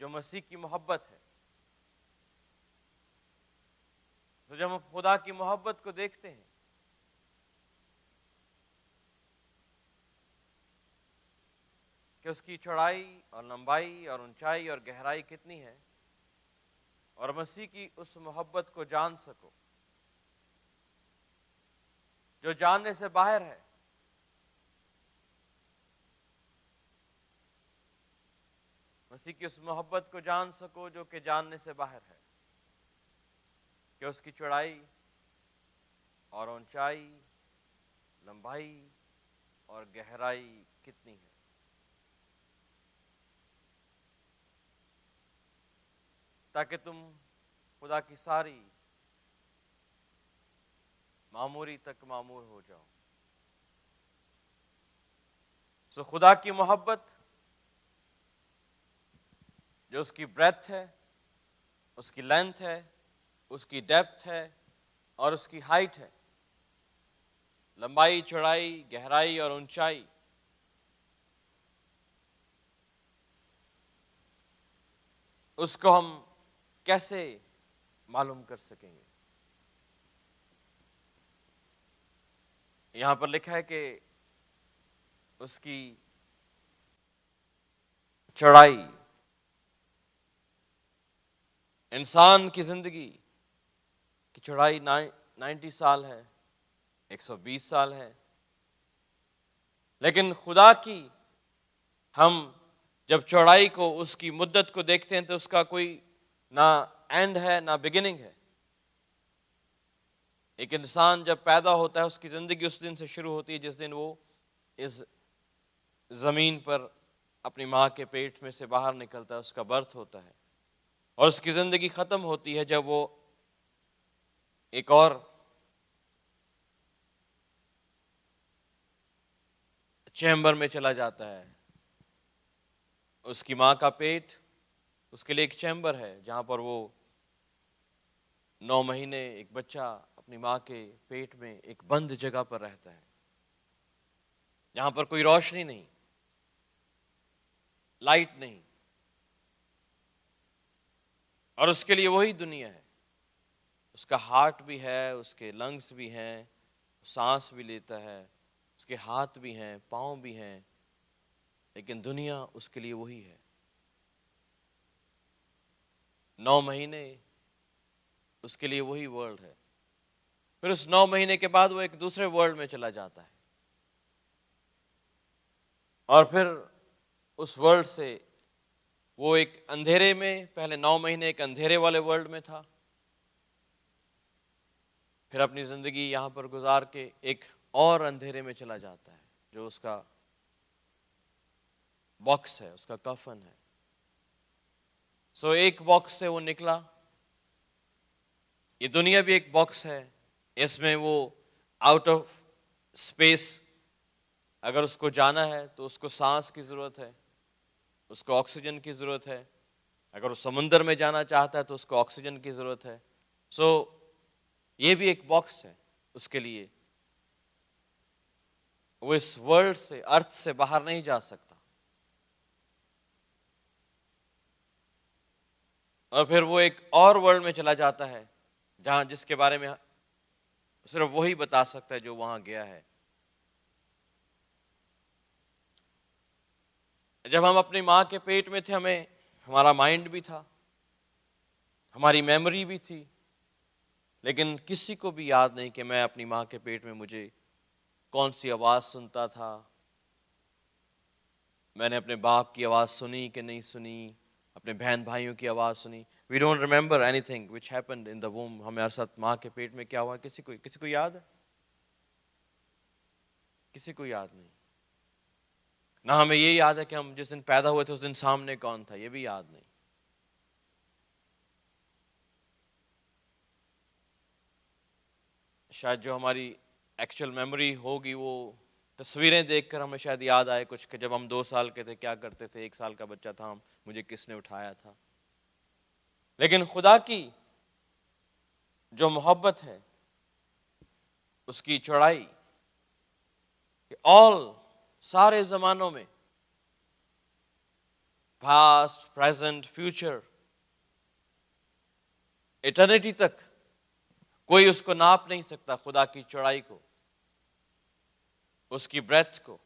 جو مسیح کی محبت ہے. تو جب ہم خدا کی محبت کو دیکھتے ہیں کہ اس کی چوڑائی اور لمبائی اور اونچائی اور گہرائی کتنی ہے، اور مسیح کی اس محبت کو جان سکو جو جاننے سے باہر ہے، مسیح کی اس محبت کو جان سکو جو کہ جاننے سے باہر ہے، کہ اس کی چوڑائی اور اونچائی، لمبائی اور گہرائی کتنی ہے. تاکہ تم خدا کی ساری معموری تک معمور ہو جاؤ. سو خدا کی محبت جو اس کی بریتھ ہے، اس کی لینتھ ہے، اس کی ڈیپتھ ہے اور اس کی ہائٹ ہے، لمبائی، چوڑائی، گہرائی اور اونچائی، اس کو ہم کیسے معلوم کر سکیں گے؟ یہاں پر لکھا ہے کہ اس کی چوڑائی، انسان کی زندگی کی چوڑائی 90 سال ہے، 120 سال ہے، لیکن خدا کی ہم جب چوڑائی کو، اس کی مدت کو دیکھتے ہیں تو اس کا کوئی نہ اینڈ ہے نہ بگننگ ہے. ایک انسان جب پیدا ہوتا ہے اس کی زندگی اس دن سے شروع ہوتی ہے جس دن وہ اس زمین پر اپنی ماں کے پیٹ میں سے باہر نکلتا ہے، اس کا برتھ ہوتا ہے، اور اس کی زندگی ختم ہوتی ہے جب وہ ایک اور چیمبر میں چلا جاتا ہے. اس کی ماں کا پیٹ اس کے لیے ایک چیمبر ہے جہاں پر وہ 9 مہینے ایک بچہ اپنی ماں کے پیٹ میں ایک بند جگہ پر رہتا ہے، جہاں پر کوئی روشنی نہیں، لائٹ نہیں، اور اس کے لیے وہی دنیا ہے. اس کا ہارٹ بھی ہے، اس کے لنگز بھی ہیں، سانس بھی لیتا ہے، اس کے ہاتھ بھی ہیں، پاؤں بھی ہیں، لیکن دنیا اس کے لیے وہی ہے. 9 مہینے اس کے لیے وہی ورلڈ ہے. پھر اس 9 مہینے کے بعد وہ ایک دوسرے ورلڈ میں چلا جاتا ہے، اور پھر اس ورلڈ سے وہ ایک اندھیرے میں، پہلے 9 مہینے ایک اندھیرے والے ورلڈ میں تھا، پھر اپنی زندگی یہاں پر گزار کے ایک اور اندھیرے میں چلا جاتا ہے جو اس کا باکس ہے، اس کا کفن ہے. سو ایک باکس سے وہ نکلا، یہ دنیا بھی ایک باکس ہے، اس میں وہ آؤٹ آف اسپیس اگر اس کو جانا ہے تو اس کو سانس کی ضرورت ہے، اس کو آکسیجن کی ضرورت ہے. اگر وہ سمندر میں جانا چاہتا ہے تو اس کو آکسیجن کی ضرورت ہے. سو یہ بھی ایک باکس ہے اس کے لیے. وہ اس ورلڈ سے، ارتھ سے باہر نہیں جا سکتا. اور پھر وہ ایک اور ورلڈ میں چلا جاتا ہے جہاں جس کے بارے میں صرف وہی بتا سکتا ہے جو وہاں گیا ہے. جب ہم اپنی ماں کے پیٹ میں تھے ہمارا مائنڈ بھی تھا، ہماری میموری بھی تھی، لیکن کسی کو بھی یاد نہیں کہ میں اپنی ماں کے پیٹ میں مجھے کون سی آواز سنتا تھا، میں نے اپنے باپ کی آواز سنی کہ نہیں سنی، اپنے بہن بھائیوں کی آواز سنی. We don't remember anything which happened in the وomb. ہمارے ساتھ ماں کے پیٹ میں کیا ہوا کسی کو یاد ہے؟ کسی کو یاد نہیں. نہ ہمیں یہ یاد ہے کہ ہم جس دن پیدا ہوئے تھے اس دن سامنے کون تھا، یہ بھی یاد نہیں. شاید جو ہماری ایکچوئل میموری ہوگی وہ تصویریں دیکھ کر ہمیں شاید یاد آئے کچھ کہ جب ہم 2 سال کے تھے کیا کرتے تھے، 1 سال کا بچہ تھا مجھے کس نے اٹھایا تھا. لیکن خدا کی جو محبت ہے، اس کی چوڑائی کہ سارے زمانوں میں past, present, future, eternity تک کوئی اس کو ناپ نہیں سکتا، خدا کی چوڑائی کو، اس کی بریتھ کو،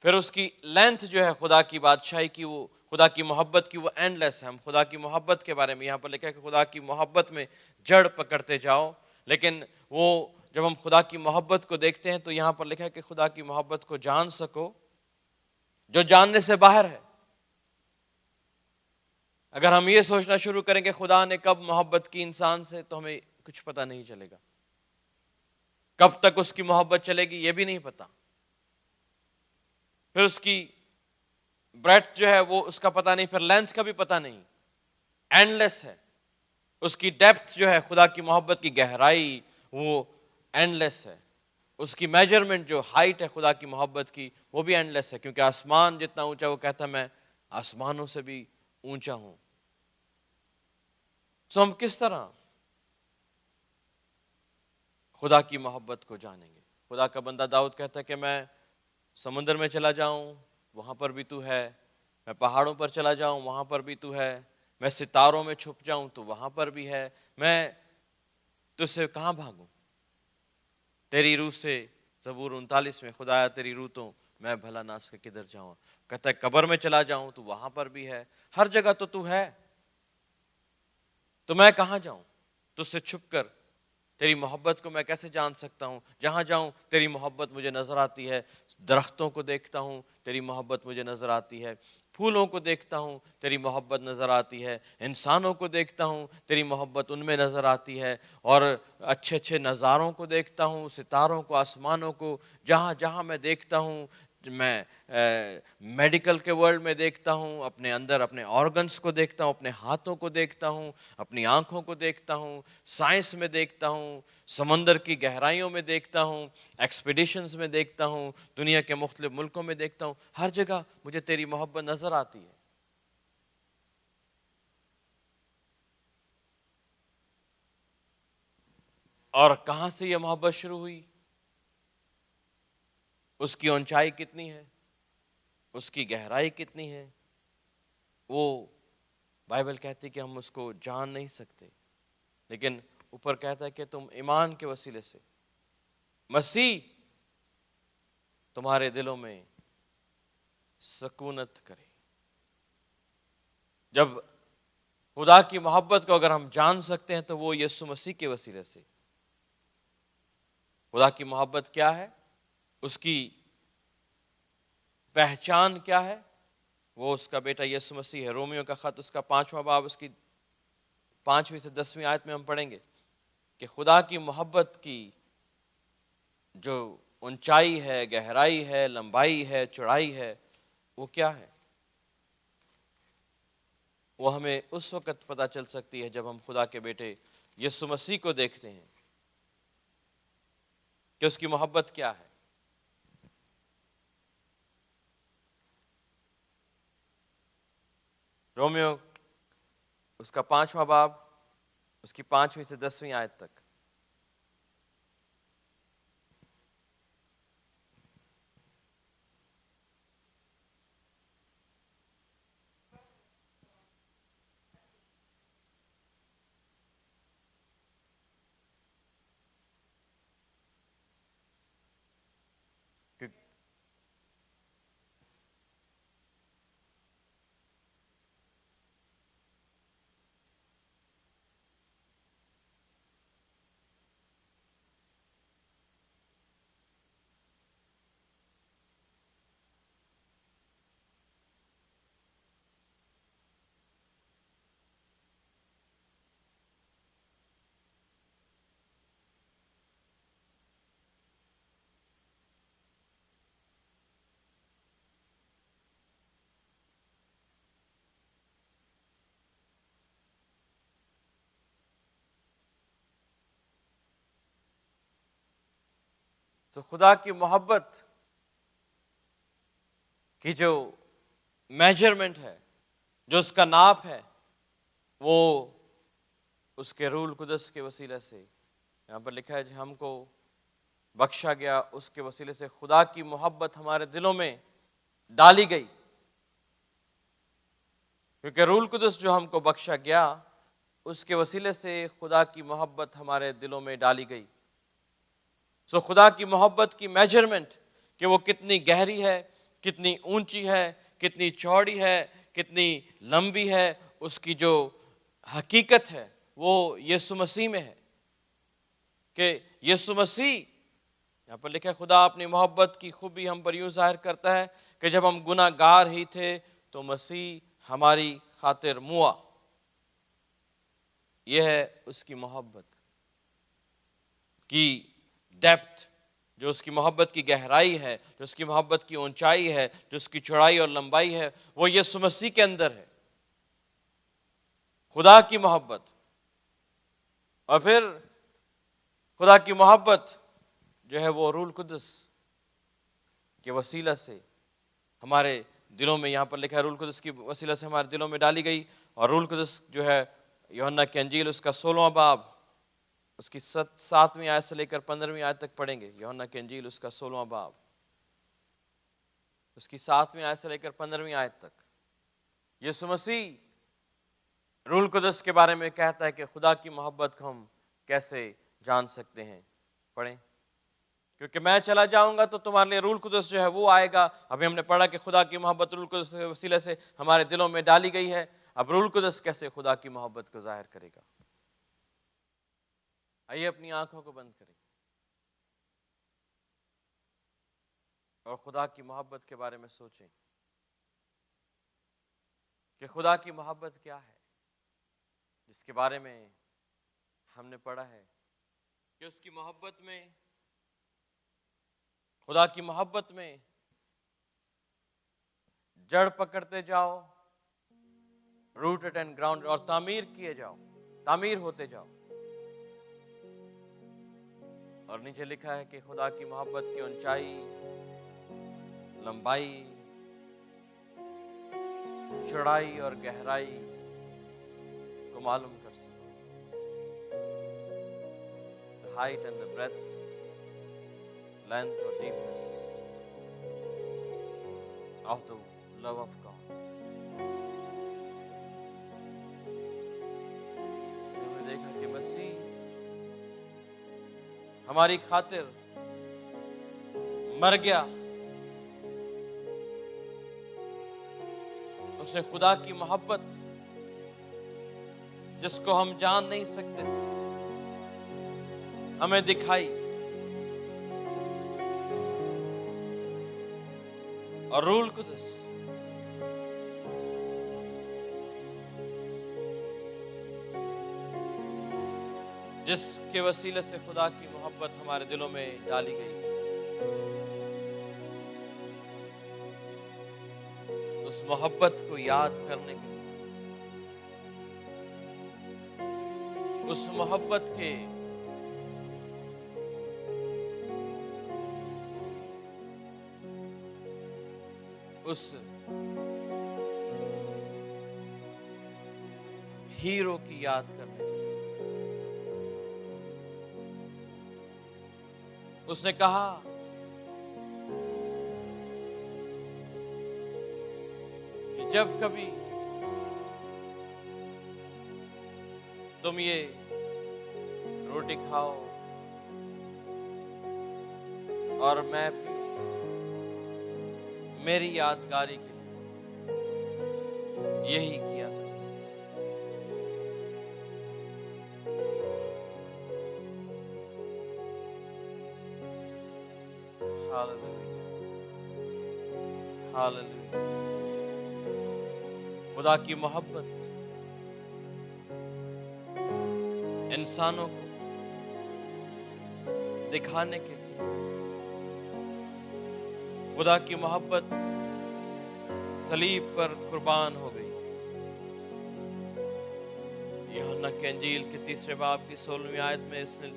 پھر اس کی لینتھ جو ہے خدا کی بادشاہی کی، وہ خدا کی محبت کی، وہ اینڈ لیس ہے۔ ہم خدا کی محبت کے بارے میں یہاں پر لکھا ہے کہ خدا کی محبت میں جڑ پکڑتے جاؤ، لیکن وہ جب ہم خدا کی محبت کو دیکھتے ہیں تو یہاں پر لکھا ہے کہ خدا کی محبت کو جان سکو جو جاننے سے باہر ہے۔ اگر ہم یہ سوچنا شروع کریں کہ خدا نے کب محبت کی انسان سے، تو ہمیں کچھ پتہ نہیں چلے گا، کب تک اس کی محبت چلے گی یہ بھی نہیں پتا، پھر اس کی بریڈتھ جو ہے وہ اس کا پتہ نہیں، پھر لینتھ کا بھی پتہ نہیں، اینڈ لیس ہے۔ اس کی ڈیپتھ جو ہے خدا کی محبت کی گہرائی، وہ اینڈ لیس ہے۔ اس کی میجرمنٹ جو ہائٹ ہے خدا کی محبت کی، وہ بھی اینڈ لیس ہے، کیونکہ آسمان جتنا اونچا، وہ کہتا ہے میں آسمانوں سے بھی اونچا ہوں۔ سو ہم کس طرح خدا کی محبت کو جانیں گے؟ خدا کا بندہ داؤد کہتا ہے کہ میں سمندر میں چلا جاؤں وہاں پر بھی تو ہے، میں پہاڑوں پر چلا جاؤں وہاں پر بھی تو ہے، میں ستاروں میں چھپ جاؤں تو وہاں پر بھی ہے، میں تجھ سے کہاں بھاگوں؟ تیری روح سے، زبور 39 میں، خدایا تیری روح تو میں بھلا ناس کے کدھر جاؤں؟ کہتا ہے قبر میں چلا جاؤں تو وہاں پر بھی ہے، ہر جگہ تو ہے، تو میں کہاں جاؤں؟ تجھ سے چھپ کر تیری محبت کو میں کیسے جان سکتا ہوں؟ جہاں جاؤں تیری محبت مجھے نظر آتی ہے، درختوں کو دیکھتا ہوں تیری محبت مجھے نظر آتی ہے، پھولوں کو دیکھتا ہوں تیری محبت نظر آتی ہے، انسانوں کو دیکھتا ہوں تیری محبت ان میں نظر آتی ہے، اور اچھے اچھے نظاروں کو دیکھتا ہوں، ستاروں کو، آسمانوں کو، جہاں جہاں میں دیکھتا ہوں، میں میڈیکل کے ورلڈ میں دیکھتا ہوں، اپنے اندر اپنے آرگنس کو دیکھتا ہوں، اپنے ہاتھوں کو دیکھتا ہوں، اپنی آنکھوں کو دیکھتا ہوں، سائنس میں دیکھتا ہوں، سمندر کی گہرائیوں میں دیکھتا ہوں، ایکسپیڈیشنز میں دیکھتا ہوں، دنیا کے مختلف ملکوں میں دیکھتا ہوں، ہر جگہ مجھے تیری محبت نظر آتی ہے۔ اور کہاں سے یہ محبت شروع ہوئی؟ اس کی اونچائی کتنی ہے، اس کی گہرائی کتنی ہے، وہ بائبل کہتی ہے کہ ہم اس کو جان نہیں سکتے، لیکن اوپر کہتا ہے کہ تم ایمان کے وسیلے سے مسیح تمہارے دلوں میں سکونت کرے۔ جب خدا کی محبت کو اگر ہم جان سکتے ہیں تو وہ یسوع مسیح کے وسیلے سے۔ خدا کی محبت کیا ہے، اس کی پہچان کیا ہے؟ وہ اس کا بیٹا یسوع مسیح ہے۔ رومیو کا خط اس کا 5واں باب، اس کی 5ویں سے 10ویں آیت میں ہم پڑھیں گے کہ خدا کی محبت کی جو اونچائی ہے، گہرائی ہے، لمبائی ہے، چوڑائی ہے، وہ کیا ہے؟ وہ ہمیں اس وقت پتہ چل سکتی ہے جب ہم خدا کے بیٹے یسوع مسیح کو دیکھتے ہیں کہ اس کی محبت کیا ہے۔ رومیو اس کا 5واں باب، اس کی 5ویں سے 10ویں آیت تک۔ تو خدا کی محبت کی جو میجرمنٹ ہے، جو اس کا ناپ ہے، وہ اس کے روح القدس کے وسیلے سے، یہاں پر لکھا ہے ہم کو بخشا گیا، اس کے وسیلے سے خدا کی محبت ہمارے دلوں میں ڈالی گئی۔ کیونکہ روح القدس جو ہم کو بخشا گیا اس کے وسیلے سے خدا کی محبت ہمارے دلوں میں ڈالی گئی. سو خدا کی محبت کی میجرمنٹ کہ وہ کتنی گہری ہے, کتنی اونچی ہے, کتنی چوڑی ہے, کتنی لمبی ہے, اس کی جو حقیقت ہے وہ یسوع مسیح میں ہے. کہ یسوع مسیح, یہاں پر لکھا ہے خدا اپنی محبت کی خوبی ہم پر یوں ظاہر کرتا ہے کہ جب ہم گناہ گار ہی تھے تو مسیح ہماری خاطر موا. یہ ہے اس کی محبت کی ڈیپتھ, جو اس کی محبت کی گہرائی ہے, جو اس کی محبت کی اونچائی ہے, جو اس کی چوڑائی اور لمبائی ہے, وہ یسوع مسیح کے اندر ہے. خدا کی محبت. اور پھر خدا کی محبت جو ہے وہ روح القدس کے وسیلہ سے ہمارے دلوں میں, یہاں پر لکھا ہے روح القدس کی وسیلہ سے ہمارے دلوں میں ڈالی گئی. اور روح القدس جو ہے یوحنا کی انجیل اس کا 16واں باب اس کی 7ویں آیت سے لے کر 15ویں آیت تک پڑھیں گے. یوحنا کی انجیل اس کا 16واں باب اس کی 7ویں آیت سے لے کر 15ویں آیت تک یسوع مسیح روح القدس کے بارے میں کہتا ہے کہ خدا کی محبت کو ہم کیسے جان سکتے ہیں. پڑھیں. کیونکہ میں چلا جاؤں گا تو تمہارے لیے روح القدس جو ہے وہ آئے گا. ابھی ہم نے پڑھا کہ خدا کی محبت روح القدس کے وسیلے سے ہمارے دلوں میں ڈالی گئی ہے. اب روح القدس کیسے خدا کی محبت کو ظاہر کرے گا؟ آئیے اپنی آنکھوں کو بند کریں اور خدا کی محبت کے بارے میں سوچیں کہ خدا کی محبت کیا ہے, جس کے بارے میں ہم نے پڑھا ہے کہ اس کی محبت میں, خدا کی محبت میں جڑ پکڑتے جاؤ, روٹڈ اینڈ گراؤنڈ, اور تعمیر کیے جاؤ, تعمیر ہوتے جاؤ. اور نیچے لکھا ہے کہ خدا کی محبت کی اونچائی, لمبائی, چوڑائی اور گہرائی کو معلوم کر سکو. The height and the breadth, length or deepness of the love of God. ہم نے دیکھا کہ مسیح ہماری خاطر مر گیا. اس نے خدا کی محبت جس کو ہم جان نہیں سکتے تھے ہمیں دکھائی, اور روح القدس جس کے وسیلے سے خدا کی محبت ہمارے دلوں میں ڈالی گئی, اس محبت کو یاد کرنے کے لیے, اس محبت کے اس ہیرو کی یاد کرنے کے لیے اس نے کہا کہ جب کبھی تم یہ روٹی کھاؤ اور میں پیوں, میری یادگاری کے لیے یہی کیا کرو. ہاللویہ. خدا کی محبت انسانوں کو دکھانے کے لیے, خدا کی محبت صلیب پر قربان ہو گئی. یوحنا کی انجیل کے 3 باب کی 16ویں آیت میں اس نے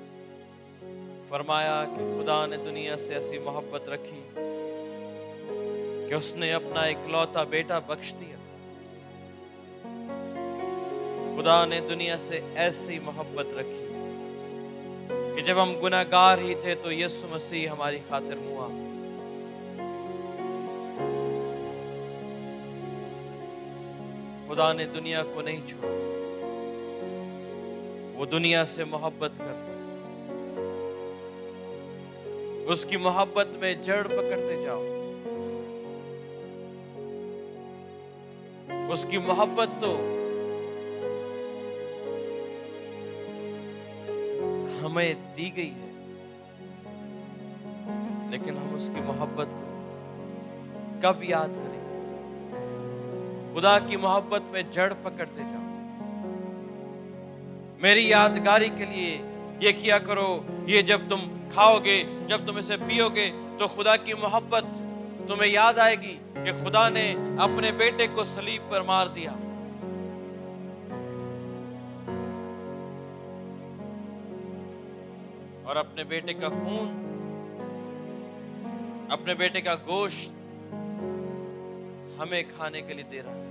فرمایا کہ خدا نے دنیا سے ایسی محبت رکھی کہ اس نے اپنا اکلوتا بیٹا بخش دیا. خدا نے دنیا سے ایسی محبت رکھی کہ جب ہم گناہ گار ہی تھے تو یسوع مسیح ہماری خاطر ہوا. خدا نے دنیا کو نہیں چھوڑا، وہ دنیا سے محبت کرتا ہے۔ اس کی محبت میں جڑ پکڑتے جاؤ، اس کی محبت تو ہمیں دی گئی ہے، لیکن ہم اس کی محبت کو کب یاد کریں گے؟ خدا کی محبت میں جڑ پکڑتے جاؤ۔ میری یادگاری کے لیے یہ کیا کرو، یہ جب تم کھاؤ گے، جب تم اسے پیو گے تو خدا کی محبت تمہیں یاد آئے گی کہ خدا نے اپنے بیٹے کو صلیب پر مار دیا، اور اپنے بیٹے کا خون، اپنے بیٹے کا گوشت ہمیں کھانے کے لیے دے رہا ہے۔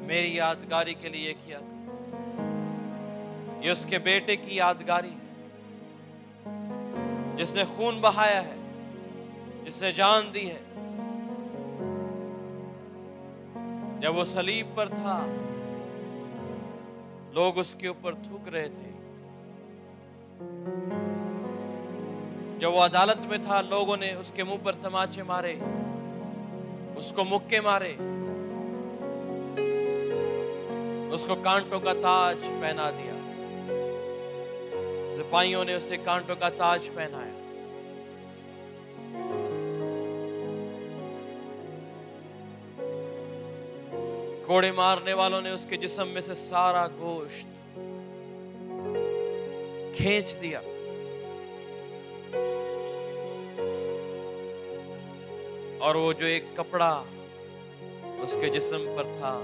میری یادگاری کے لیے کیا کرو، یہ اس کے بیٹے کی یادگاری ہے، جس نے خون بہایا ہے، جس نے جان دی ہے۔ جب وہ صلیب پر تھا، لوگ اس کے اوپر تھوک رہے تھے۔ جب وہ عدالت میں تھا، لوگوں نے اس کے منہ پر تماچے مارے، اس کو مکے مارے، اس کو کانٹوں کا تاج پہنا دیا، سپاہیوں نے اسے کانٹوں کا تاج پہنایا۔ کوڑے مارنے والوں نے اس کے جسم میں سے سارا گوشت کھینچ دیا، اور وہ جو ایک کپڑا اس کے جسم پر تھا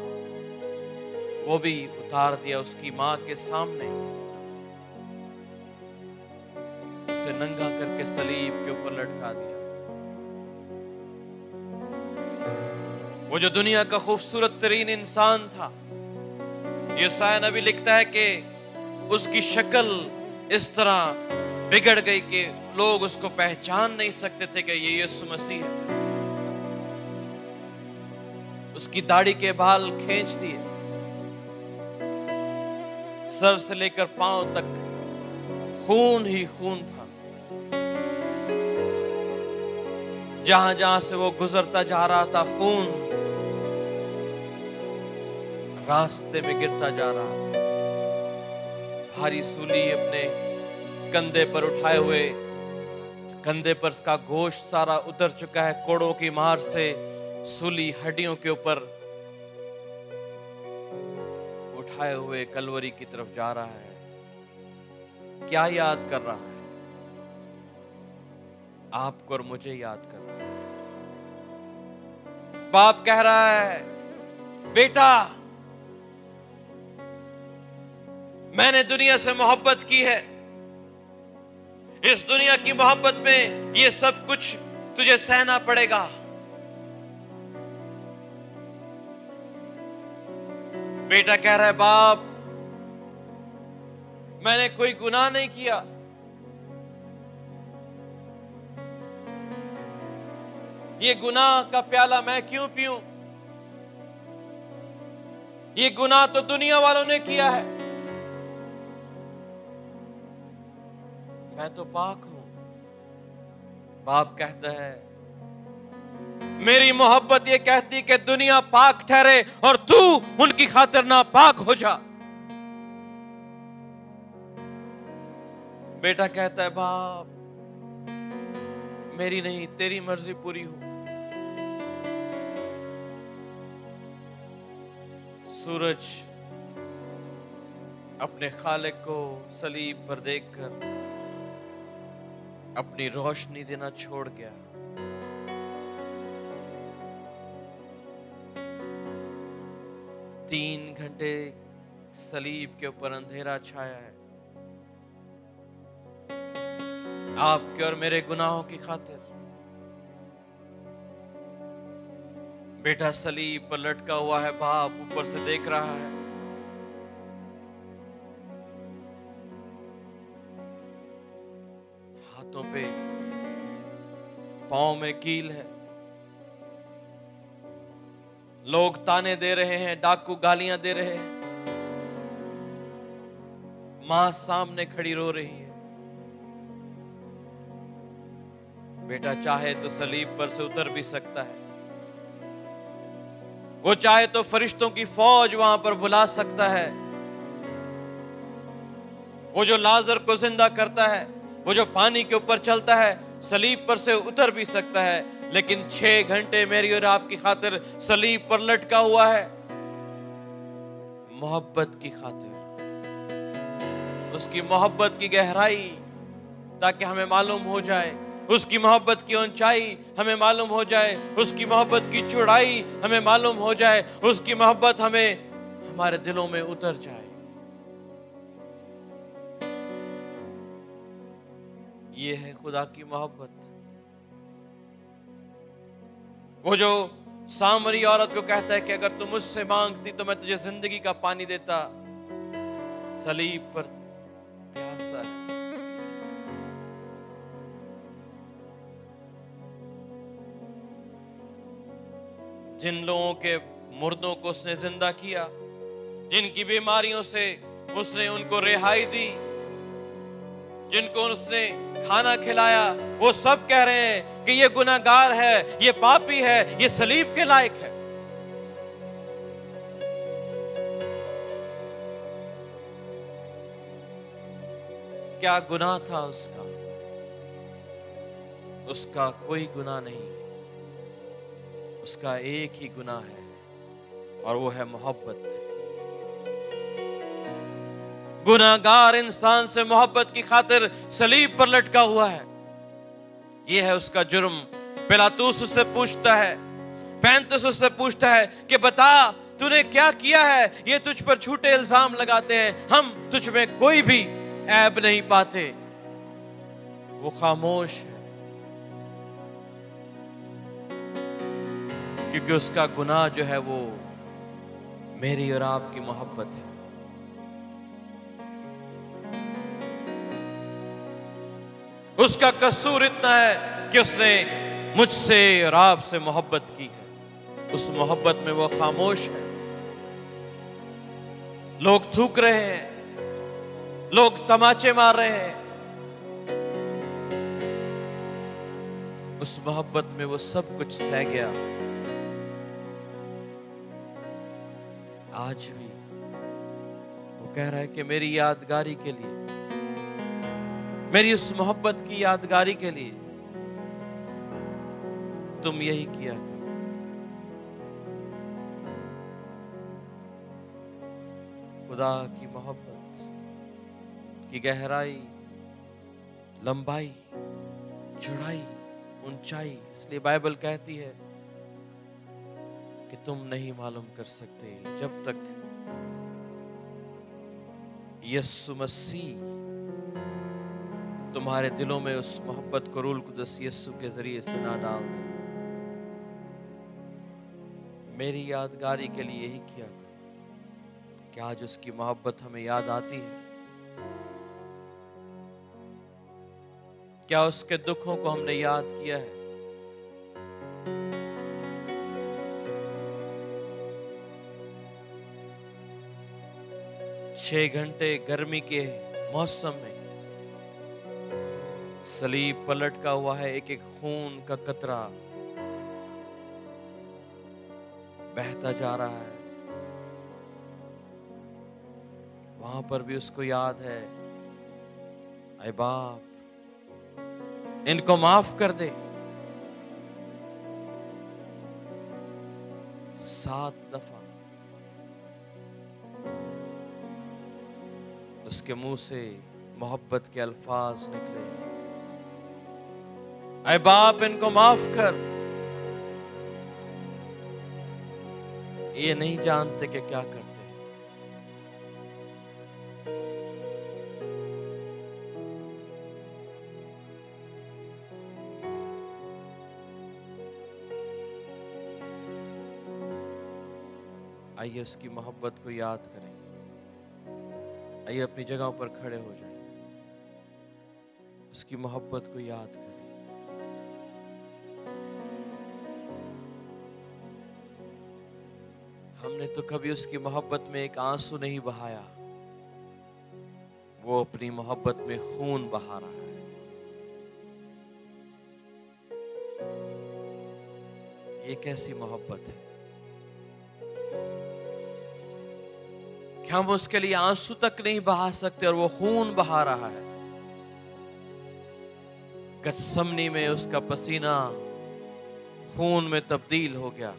وہ بھی اتار دیا، اس کی ماں کے سامنے اسے ننگا کر کے صلیب کے اوپر لٹکا دیا۔ وہ جو دنیا کا خوبصورت ترین انسان تھا، یسایا نبی لکھتا ہے کہ اس کی شکل اس طرح بگڑ گئی کہ لوگ اس کو پہچان نہیں سکتے تھے کہ یہ یسوع مسیح ہے۔ اس کی داڑھی کے بال کھینچ دیے، سر سے لے کر پاؤں تک خون ہی خون تھا۔ جہاں جہاں سے وہ گزرتا جا رہا تھا، خون راستے میں گرتا جا رہا تھا۔ بھاری سولی اپنے کندھے پر اٹھائے ہوئے، کندھے پر اس کا گوشت سارا اتر چکا ہے، کوڑوں کی مار سے سولی ہڈیوں کے اوپر اٹھائے ہوئے کلوری کی طرف جا رہا ہے۔ کیا یاد کر رہا ہے؟ آپ کو اور مجھے یاد کر رہا ہے۔ باپ کہہ رہا ہے، بیٹا میں نے دنیا سے محبت کی ہے، اس دنیا کی محبت میں یہ سب کچھ تجھے سہنا پڑے گا۔ بیٹا کہہ رہا ہے، باپ میں نے کوئی گناہ نہیں کیا، یہ گناہ کا پیالہ میں کیوں پیوں؟ یہ گناہ تو دنیا والوں نے کیا ہے، میں تو پاک ہوں۔ باپ کہتا ہے، میری محبت یہ کہتی کہ دنیا پاک ٹھہرے اور تو ان کی خاطر ناپاک ہو جا۔ بیٹا کہتا ہے، باپ میری نہیں تیری مرضی پوری ہو۔ سورج اپنے خالق کو صلیب پر دیکھ کر اپنی روشنی دینا چھوڑ گیا۔ 3 گھنٹے صلیب کے اوپر اندھیرا چھایا ہے، آپ کے اور میرے گناہوں کی خاطر۔ بیٹا صلیب پر لٹکا ہوا ہے، باپ اوپر سے دیکھ رہا ہے۔ ہاتھوں پہ پاؤں میں کیل ہے، لوگ تانے دے رہے ہیں، ڈاکو گالیاں دے رہے ہیں، ماں سامنے کھڑی رو رہی ہے. بیٹا چاہے تو صلیب پر سے اتر بھی سکتا ہے، وہ چاہے تو فرشتوں کی فوج وہاں پر بلا سکتا ہے، وہ جو لازر کو زندہ کرتا ہے، وہ جو پانی کے اوپر چلتا ہے، صلیب پر سے اتر بھی سکتا ہے، لیکن 6 گھنٹے میری اور آپ کی خاطر صلیب پر لٹکا ہوا ہے، محبت کی خاطر، اس کی محبت کی گہرائی، تاکہ ہمیں معلوم ہو جائے، اس کی محبت کی اونچائی ہمیں معلوم ہو جائے، اس کی محبت کی چوڑائی ہمیں معلوم ہو جائے، اس کی محبت ہمیں ہمارے دلوں میں اتر جائے. یہ ہے خدا کی محبت. وہ جو سامری عورت کو کہتا ہے کہ اگر تم مجھ سے مانگتی تو میں تجھے زندگی کا پانی دیتا، صلیب پر پیاسا ہے. جن لوگوں کے مردوں کو اس نے زندہ کیا، جن کی بیماریوں سے اس نے ان کو رہائی دی، جن کو اس نے کھانا کھلایا، وہ سب کہہ رہے ہیں کہ یہ گناہگار ہے، یہ پاپی ہے، یہ صلیب کے لائق ہے. کیا گناہ تھا اس کا؟ اس کا کوئی گناہ نہیں، اس کا ایک ہی گناہ ہے، اور وہ ہے محبت. گناہگار انسان سے محبت کی خاطر صلیب پر لٹکا ہوا ہے. یہ ہے اس کا جرم. پیلاطوس اس سے پوچھتا ہے، پینتس اس سے پوچھتا ہے کہ بتا تو نے کیا کیا ہے؟ یہ تجھ پر جھوٹے الزام لگاتے ہیں، ہم تجھ میں کوئی بھی عیب نہیں پاتے. وہ خاموش ہے کیونکہ اس کا گناہ جو ہے وہ میری اور آپ کی محبت ہے. اس کا قصور اتنا ہے کہ اس نے مجھ سے اور آپ سے محبت کی ہے. اس محبت میں وہ خاموش ہے. لوگ تھوک رہے ہیں، لوگ تماچے مار رہے ہیں، اس محبت میں وہ سب کچھ سہ گیا. آج بھی وہ کہہ رہا ہے کہ میری یادگاری کے لیے، میری اس محبت کی یادگاری کے لیے تم یہی کیا کرو. خدا کی محبت کی گہرائی، لمبائی، چوڑائی، اونچائی، اس لیے بائبل کہتی ہے کہ تم نہیں معلوم کر سکتے جب تک یسوع مسیح تمہارے دلوں میں اس محبت کو روح القدس یسوع کے ذریعے سے نہ ڈال دے. میری یادگاری کے لیے یہی کیا کرو. کہ آج اس کی محبت ہمیں یاد آتی ہے؟ کیا اس کے دکھوں کو ہم نے یاد کیا ہے؟ چھ گھنٹے گرمی کے موسم میں صلیب پر لٹکا ہوا ہے، ایک ایک خون کا قطرہ بہتا جا رہا ہے. وہاں پر بھی اس کو یاد ہے، اے باپ ان کو معاف کر دے. 7 دفعہ اس کے منہ سے محبت کے الفاظ نکلے، اے باپ ان کو معاف کر. یہ نہیں جانتے کہ کیا کرتے. آئیے اس کی محبت کو یاد کریں. آئیے اپنی جگہوں پر کھڑے ہو جائیں. اس کی محبت کو یاد کریں. ہم نے تو کبھی اس کی محبت میں ایک آنسو نہیں بہایا، وہ اپنی محبت میں خون بہا رہا ہے. یہ کیسی محبت ہے کہ ہم اس کے لیے آنسو تک نہیں بہا سکتے اور وہ خون بہا رہا ہے. گتسمنی میں اس کا پسینہ خون میں تبدیل ہو گیا.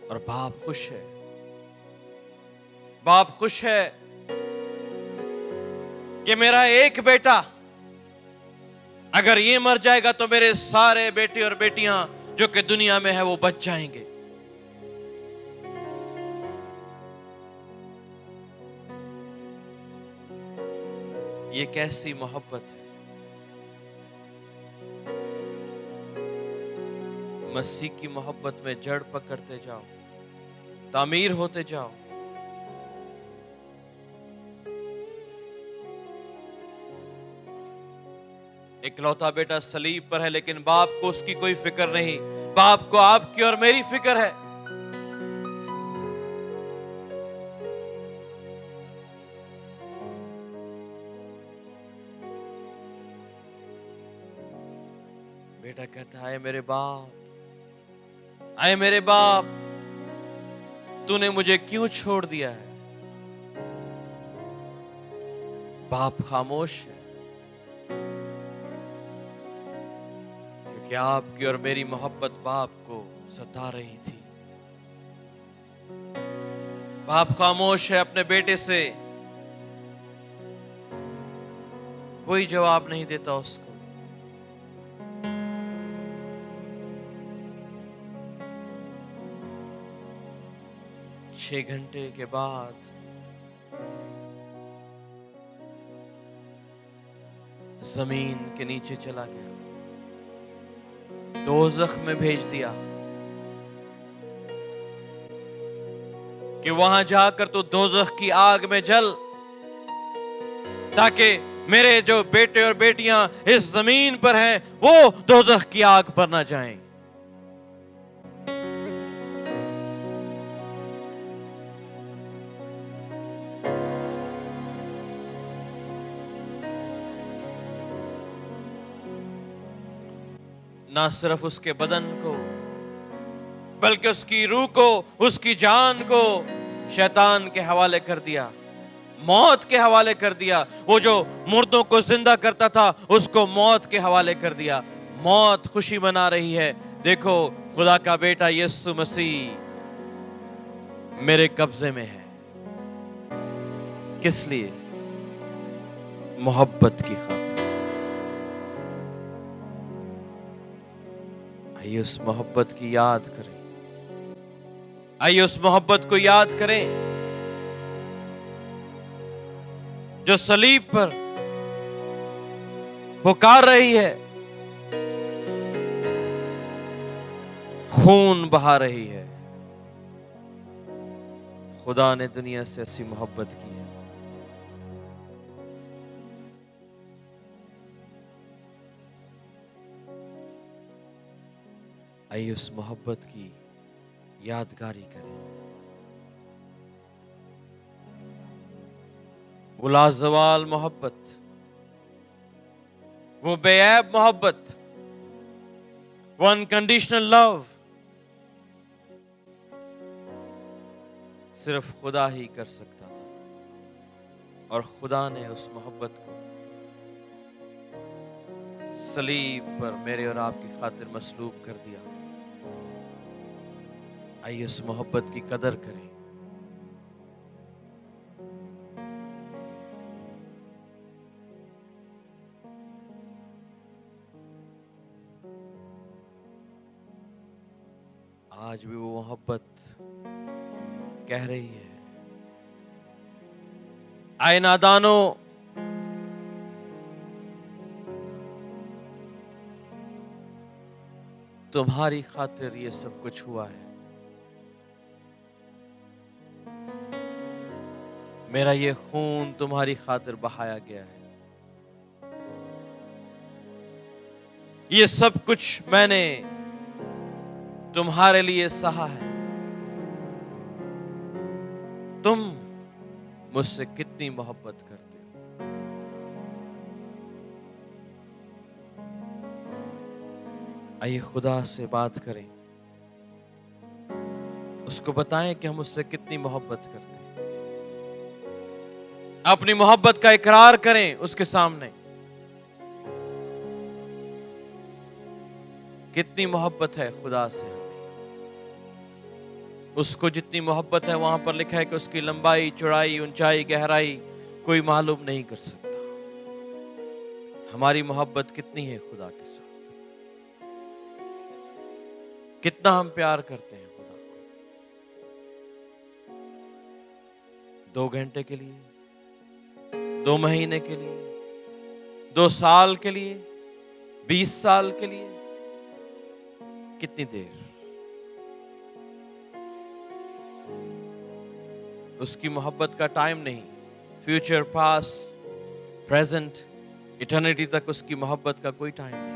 اور باپ خوش ہے، باپ خوش ہے کہ میرا ایک بیٹا اگر یہ مر جائے گا تو میرے سارے بیٹے اور بیٹیاں جو کہ دنیا میں ہے وہ بچ جائیں گے. یہ کیسی محبت ہے. مسیح کی محبت میں جڑ پکڑتے جاؤ، تعمیر ہوتے جاؤ. اکلوتا بیٹا صلیب پر ہے لیکن باپ کو اس کی کوئی فکر نہیں. باپ کو آپ کی اور میری فکر ہے. بیٹا کہتا ہے میرے باپ، اے میرے باپ، تو نے مجھے کیوں چھوڑ دیا ہے؟ باپ خاموش ہے کیونکہ آپ کی اور میری محبت باپ کو ستا رہی تھی. باپ خاموش ہے اپنے بیٹے سے، کوئی جواب نہیں دیتا اس کو. چھ گھنٹے کے بعد زمین کے نیچے چلا گیا، دوزخ میں بھیج دیا کہ وہاں جا کر تو دوزخ کی آگ میں جل، تاکہ میرے جو بیٹے اور بیٹیاں اس زمین پر ہیں وہ دوزخ کی آگ پر نہ جائیں. نہ صرف اس کے بدن کو بلکہ اس کی روح کو، اس کی جان کو شیطان کے حوالے کر دیا، موت کے حوالے کر دیا. وہ جو مردوں کو زندہ کرتا تھا اس کو موت کے حوالے کر دیا. موت خوشی منا رہی ہے، دیکھو خدا کا بیٹا یسوع مسیح میرے قبضے میں ہے. کس لیے؟ محبت کی خاطر. آئیے اس محبت کی یاد کریں، آئیے اس محبت کو یاد کریں جو صلیب پر پکار رہی ہے، خون بہا رہی ہے. خدا نے دنیا سے ایسی محبت کی ہے. آئیے اس محبت کی یادگاری کریں. وہ لازوال محبت، وہ بے عیب محبت، وہ انکنڈیشنل لو صرف خدا ہی کر سکتا تھا. اور خدا نے اس محبت کو صلیب پر میرے اور آپ کی خاطر مصلوب کر دیا. آئیے اس محبت کی قدر کریں. آج بھی وہ محبت کہہ رہی ہے، اے نادانو، تمہاری خاطر یہ سب کچھ ہوا ہے. میرا یہ خون تمہاری خاطر بہایا گیا ہے. یہ سب کچھ میں نے تمہارے لیے سہا ہے. تم مجھ سے کتنی محبت کرتے ہو. آئیے خدا سے بات کریں, اس کو بتائیں کہ ہم اس سے کتنی محبت کرتے ہیں. اپنی محبت کا اقرار کریں اس کے سامنے. کتنی محبت ہے خدا سے ہمیں. اس کو جتنی محبت ہے وہاں پر لکھا ہے کہ اس کی لمبائی, چوڑائی, اونچائی, گہرائی کوئی معلوم نہیں کر سکتا. ہماری محبت کتنی ہے خدا کے ساتھ, کتنا ہم پیار کرتے ہیں خدا کو. 2 گھنٹے کے لیے, 2 مہینے کے لیے, 2 سال کے لیے, 20 سال کے لیے, کتنی دیر. اس کی محبت کا ٹائم نہیں. فیوچر, پاسٹ, پریزنٹ, ایٹرنیٹی تک اس کی محبت کا کوئی ٹائم نہیں.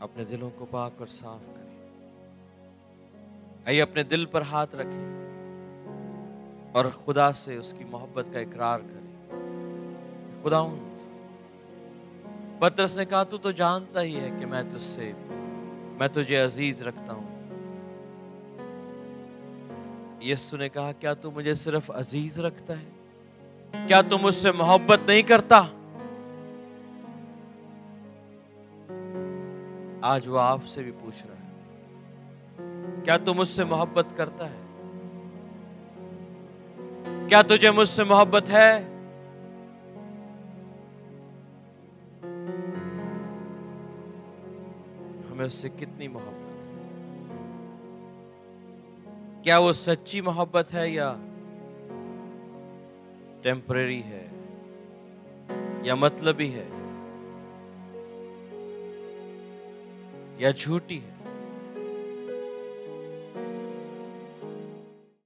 اپنے دلوں کو پاک اور صاف کریں. آئیے اپنے دل پر ہاتھ رکھیں اور خدا سے اس کی محبت کا اقرار کریں. خداوند, پترس نے کہا تو جانتا ہی ہے کہ میں تجھے عزیز رکھتا ہوں. یسوع نے کہا کیا تو مجھے صرف عزیز رکھتا ہے, کیا تو مجھ سے محبت نہیں کرتا؟ آج وہ آپ سے بھی پوچھ رہا ہے, کیا تو مجھ سے محبت کرتا ہے؟ کیا تجھے مجھ سے محبت ہے؟ ہمیں اس سے کتنی محبت ہے؟ کیا وہ سچی محبت ہے یا ٹیمپریری ہے یا مطلبی ہے یا جھوٹی ہے؟